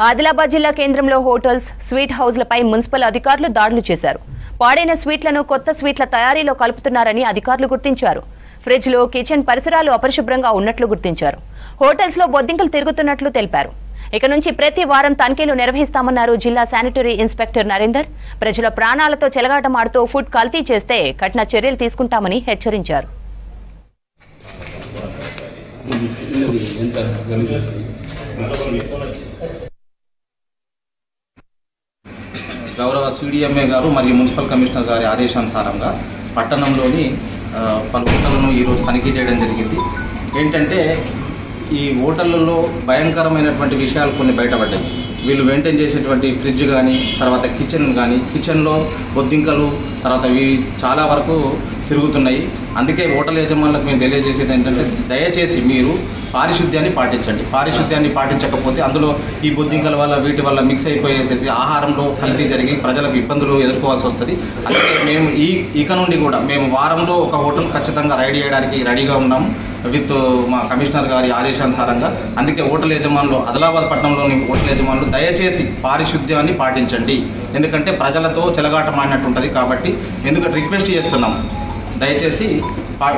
ఆదిలాబాద్ జిల్లా కేంద్రంలో hotels, sweet హౌస్లపై municipal అధికారులు దాడులు చేశారు. పాడైన స్వీట్లను కొత్త స్వీట్ల తయారీలో కలుపుతున్నారని అధికారులు గుర్తించారు. ఫ్రిడ్జ్లో, కిచెన్ పరిసరాలు అపరిశుభ్రంగా ఉన్నట్లు గుర్తించారు. హోటల్స్లో బొద్దింకలు తిరుగుతున్నట్లు తెలిపారు. ఇక నుంచి ప్రతి వారం తనిఖీలు నిర్వహిస్తామన్నారు జిల్లా శానిటరీ ఇన్స్పెక్టర్ నరేందర్. ప్రజల ప్రాణాలతో చెలగాటమాడుతూ ఫుడ్ కల్తీ చేస్తే కఠిన చర్యలు తీసుకుంటామని హెచ్చరించారు. గౌరవ సిడిఎంఏ గారు మరియు మున్సిపల్ కమిషనర్ గారి ఆదేశానుసారంగా పట్టణంలోని పలు హోటళ్లను ఈరోజు తనిఖీ చేయడం జరిగింది. ఏంటంటే ఈ హోటళ్లలో భయంకరమైనటువంటి విషయాలు కొన్ని బయటపడ్డాయి. వీళ్ళు మెయింటైన్ చేసేటువంటి ఫ్రిడ్జ్ కానీ, తర్వాత కిచెన్లో బొద్దింకలు, తర్వాత ఇవి చాలా వరకు తిరుగుతున్నాయి. అందుకే హోటల్ యజమానులకు మేము తెలియజేసేది ఏంటంటే, దయచేసి మీరు పారిశుద్ధ్యాన్ని పాటించండి. పారిశుద్ధ్యాన్ని పాటించకపోతే అందులో ఈ బొద్దింకల వల్ల వీటి వల్ల మిక్స్ అయిపోయేసేసి ఆహారంలో కల్తీ జరిగి ప్రజలకు ఇబ్బందులు ఎదుర్కోవాల్సి వస్తుంది. అందుకే మేము ఇక నుండి కూడా మేము వారంలో ఒక హోటల్ ఖచ్చితంగా రైడ్ చేయడానికి రెడీగా ఉన్నాము విత్ మా కమిషనర్ గారి ఆదేశానుసారంగా. అందుకే హోటల్ యజమానులు, ఆదిలాబాద్ పట్టణంలోని హోటల్ యజమానులు దయచేసి పారిశుద్ధ్యాన్ని పాటించండి. ఎందుకంటే ప్రజలతో చెలగాటమాడినట్టు ఉంటుంది కాబట్టి ఎందుకంటే రిక్వెస్ట్ చేస్తున్నాం, దయచేసి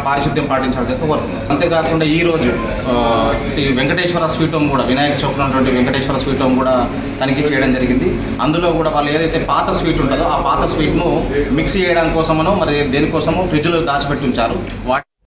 పారిశుద్ధ్యం పాటించాలని కోరుతున్నాం. అంతేకాకుండా ఈరోజు వెంకటేశ్వర స్వీట్ హోమ్ కూడా, వినాయక చౌక్లో ఉన్నటువంటి వెంకటేశ్వర స్వీట్ హోమ్ కూడా తనిఖీ చేయడం జరిగింది. అందులో కూడా వాళ్ళు ఏదైతే పాత స్వీట్ ఉంటుందో ఆ పాత స్వీట్ను మిక్స్ చేయడం కోసమనో మరి దేనికోసమో ఫ్రిడ్జ్లో దాచిపెట్టి ఉంచారు.